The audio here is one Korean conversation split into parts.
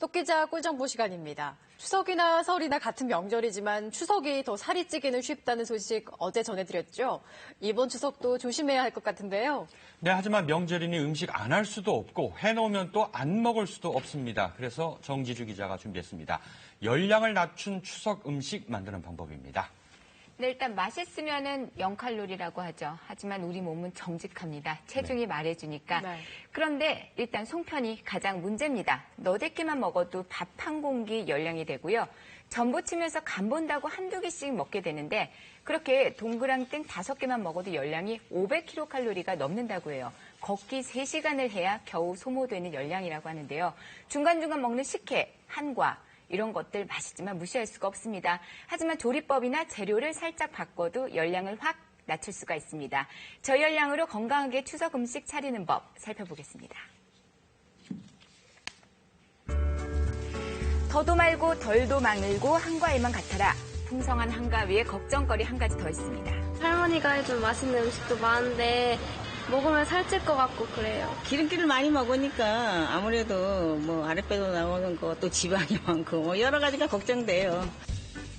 속기자 꿀정보 시간입니다. 추석이나 설이나 같은 명절이지만 추석이 더 살이 찌기는 쉽다는 소식 어제 전해드렸죠. 이번 추석도 조심해야 할 것 같은데요. 네, 하지만 명절이니 음식 안 할 수도 없고 해놓으면 또 안 먹을 수도 없습니다. 그래서 정지주 기자가 준비했습니다. 열량을 낮춘 추석 음식 만드는 방법입니다. 네, 일단 맛있으면은 0칼로리라고 하죠. 하지만 우리 몸은 정직합니다. 체중이 말해주니까. 네. 그런데 일단 송편이 가장 문제입니다. 너댓개만 먹어도 밥 한 공기 열량이 되고요. 전부 치면서 간 본다고 한두 개씩 먹게 되는데 그렇게 동그랑땡 5개만 먹어도 열량이 500kcal가 넘는다고 해요. 걷기 3시간을 해야 겨우 소모되는 열량이라고 하는데요. 중간중간 먹는 식혜, 한과, 이런 것들 맛있지만 무시할 수가 없습니다. 하지만 조리법이나 재료를 살짝 바꿔도 열량을 확 낮출 수가 있습니다. 저열량으로 건강하게 추석 음식 차리는 법 살펴보겠습니다. 더도 말고 덜도 마늘고 한과에만 같아라. 풍성한 한가 위에 걱정거리 한 가지 더 있습니다. 할머니가 해준 맛있는 음식도 많은데 먹으면 살찔 것 같고 그래요. 기름기를 많이 먹으니까 아무래도 뭐 아랫배도 나오는 거 또 지방이 많고 뭐 여러 가지가 걱정돼요.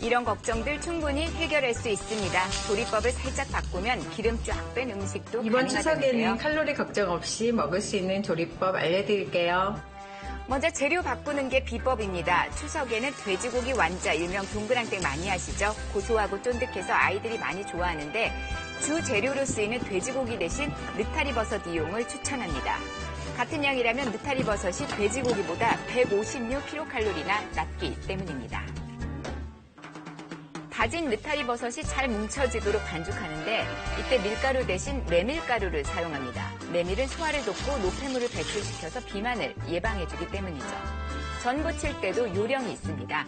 이런 걱정들 충분히 해결할 수 있습니다. 조리법을 살짝 바꾸면 기름 쫙 뺀 음식도 이번 가능하다는데요. 추석에는 칼로리 걱정 없이 먹을 수 있는 조리법 알려드릴게요. 먼저 재료 바꾸는 게 비법입니다. 추석에는 돼지고기 완자, 일명 동그랑땡 많이 하시죠? 고소하고 쫀득해서 아이들이 많이 좋아하는데 주 재료로 쓰이는 돼지고기 대신 느타리 버섯 이용을 추천합니다. 같은 양이라면 느타리 버섯이 돼지고기보다 156kcal나 낮기 때문입니다. 다진 느타리 버섯이 잘 뭉쳐지도록 반죽하는데 이때 밀가루 대신 메밀가루를 사용합니다. 메밀은 소화를 돕고 노폐물을 배출시켜서 비만을 예방해주기 때문이죠. 전 부칠 때도 요령이 있습니다.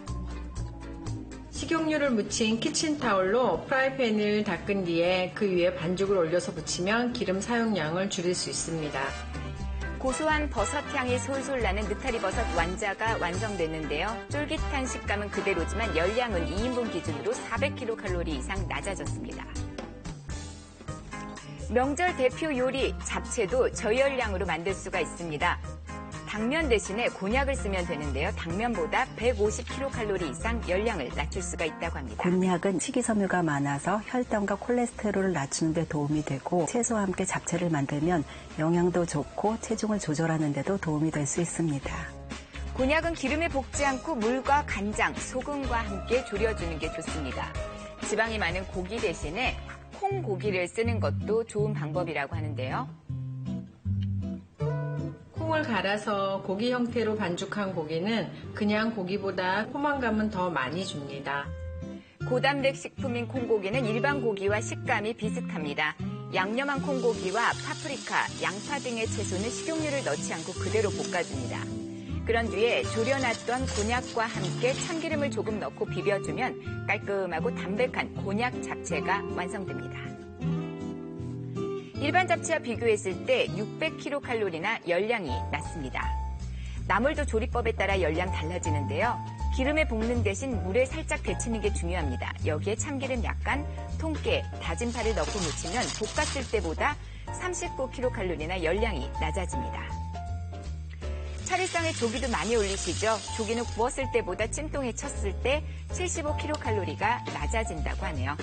식용유를 묻힌 키친타올로 프라이팬을 닦은 뒤에 그 위에 반죽을 올려서 부치면 기름 사용량을 줄일 수 있습니다. 고소한 버섯 향이 솔솔 나는 느타리 버섯 완자가 완성됐는데요. 쫄깃한 식감은 그대로지만 열량은 2인분 기준으로 400kcal 이상 낮아졌습니다. 명절 대표 요리, 잡채도 저열량으로 만들 수가 있습니다. 당면 대신에 곤약을 쓰면 되는데요. 당면보다 150kcal 이상 열량을 낮출 수가 있다고 합니다. 곤약은 식이섬유가 많아서 혈당과 콜레스테롤을 낮추는 데 도움이 되고 채소와 함께 잡채를 만들면 영양도 좋고 체중을 조절하는 데도 도움이 될 수 있습니다. 곤약은 기름에 볶지 않고 물과 간장, 소금과 함께 졸여주는 게 좋습니다. 지방이 많은 고기 대신에 콩고기를 쓰는 것도 좋은 방법이라고 하는데요. 콩을 갈아서 고기 형태로 반죽한 고기는 그냥 고기보다 포만감은 더 많이 줍니다. 고단백 식품인 콩고기는 일반 고기와 식감이 비슷합니다. 양념한 콩고기와 파프리카, 양파 등의 채소는 식용유를 넣지 않고 그대로 볶아줍니다. 그런 뒤에 졸여놨던 곤약과 함께 참기름을 조금 넣고 비벼주면 깔끔하고 담백한 곤약 잡채가 완성됩니다. 일반 잡채와 비교했을 때 600kcal나 열량이 낮습니다. 나물도 조리법에 따라 열량 달라지는데요. 기름에 볶는 대신 물에 살짝 데치는 게 중요합니다. 여기에 참기름 약간, 통깨, 다진 파를 넣고 무치면 볶았을 때보다 39kcal나 열량이 낮아집니다. 차례상에 조기도 많이 올리시죠? 조기는 구웠을 때보다 찜통에 쳤을 때 75kcal가 낮아진다고 하네요.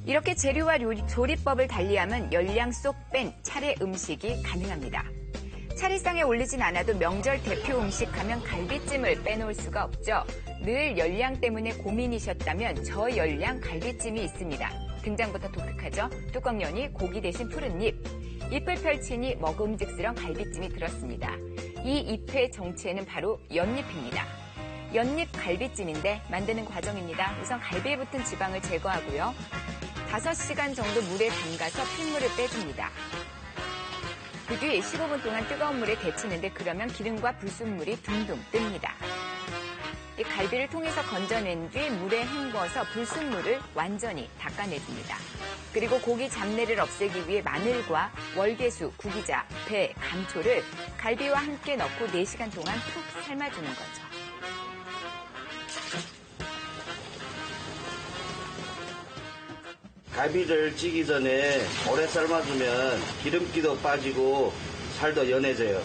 이렇게 재료와 조리법을 달리하면 열량 쏙 뺀 차례 음식이 가능합니다. 차례상에 올리진 않아도 명절 대표 음식 하면 갈비찜을 빼놓을 수가 없죠. 늘 열량 때문에 고민이셨다면 저열량 갈비찜이 있습니다. 등장부터 독특하죠? 뚜껑 여니 고기 대신 푸른 잎. 잎을 펼치니 먹음직스러운 갈비찜이 들었습니다. 이 잎의 정체는 바로 연잎입니다. 연잎 갈비찜인데 만드는 과정입니다. 우선 갈비에 붙은 지방을 제거하고요. 5시간 정도 물에 담가서 핏물을 빼줍니다. 그 뒤 15분 동안 뜨거운 물에 데치는데 그러면 기름과 불순물이 둥둥 뜹니다. 이 갈비를 통에서 건져낸 뒤 물에 헹궈서 불순물을 완전히 닦아내줍니다. 그리고 고기 잡내를 없애기 위해 마늘과 월계수, 구기자, 배, 감초를 갈비와 함께 넣고 4시간 동안 푹 삶아주는 거죠. 갈비를 찌기 전에 오래 삶아주면 기름기도 빠지고 살도 연해져요.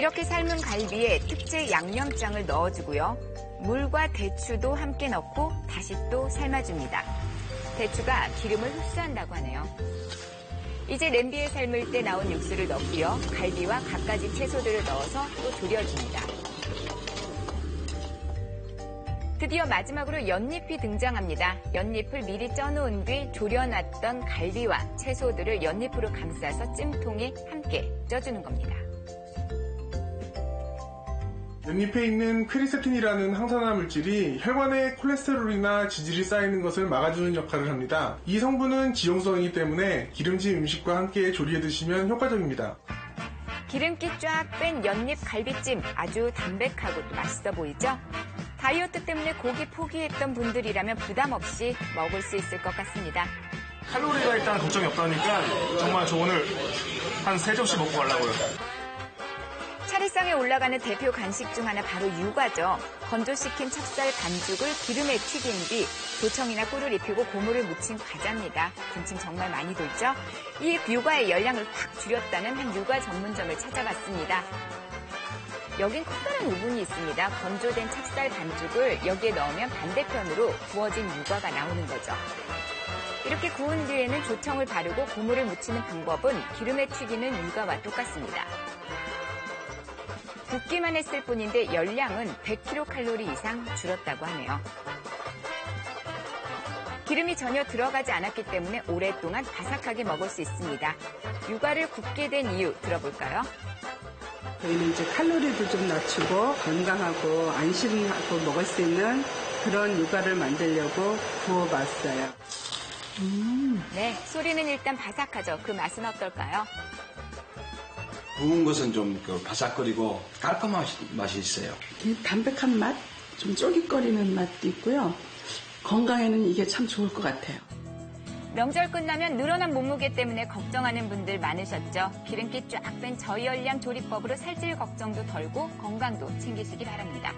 이렇게 삶은 갈비에 특제 양념장을 넣어주고요. 물과 대추도 함께 넣고 다시 또 삶아줍니다. 대추가 기름을 흡수한다고 하네요. 이제 냄비에 삶을 때 나온 육수를 넣고요. 갈비와 갖가지 채소들을 넣어서 또 졸여줍니다. 드디어 마지막으로 연잎이 등장합니다. 연잎을 미리 쪄놓은 뒤 졸여놨던 갈비와 채소들을 연잎으로 감싸서 찜통에 함께 쪄주는 겁니다. 연잎에 있는 퀘리세틴이라는 항산화 물질이 혈관에 콜레스테롤이나 지질이 쌓이는 것을 막아주는 역할을 합니다. 이 성분은 지용성이기 때문에 기름진 음식과 함께 조리해 드시면 효과적입니다. 기름기 쫙 뺀 연잎 갈비찜 아주 담백하고 또 맛있어 보이죠? 다이어트 때문에 고기 포기했던 분들이라면 부담 없이 먹을 수 있을 것 같습니다. 칼로리가 일단 걱정이 없다니까 정말 저 오늘 한 3접시 먹고 가려고요. 차례상에 올라가는 대표 간식 중 하나 바로 유과죠. 건조시킨 찹쌀 반죽을 기름에 튀긴 뒤 조청이나 꿀을 입히고 고무를 묻힌 과자입니다. 군침 정말 많이 돌죠? 이 유과의 열량을 확 줄였다는 한 유과 전문점을 찾아봤습니다. 여긴 커다란 오븐이 있습니다. 건조된 찹쌀 반죽을 여기에 넣으면 반대편으로 구워진 유과가 나오는 거죠. 이렇게 구운 뒤에는 조청을 바르고 고무를 묻히는 방법은 기름에 튀기는 유과와 똑같습니다. 굽기만 했을 뿐인데 열량은 100kcal 이상 줄었다고 하네요. 기름이 전혀 들어가지 않았기 때문에 오랫동안 바삭하게 먹을 수 있습니다. 유과를 굽게 된 이유 들어볼까요? 저희는 이제 칼로리도 좀 낮추고 건강하고 안심하고 먹을 수 있는 그런 유과를 만들려고 구워봤어요. 네, 소리는 일단 바삭하죠. 그 맛은 어떨까요? 구운 것은 좀 바삭거리고 깔끔한 맛이 있어요. 담백한 맛, 좀 쫄깃거리는 맛도 있고요. 건강에는 이게 참 좋을 것 같아요. 명절 끝나면 늘어난 몸무게 때문에 걱정하는 분들 많으셨죠. 기름기 쫙 뺀 저열량 조리법으로 살찔 걱정도 덜고 건강도 챙기시기 바랍니다.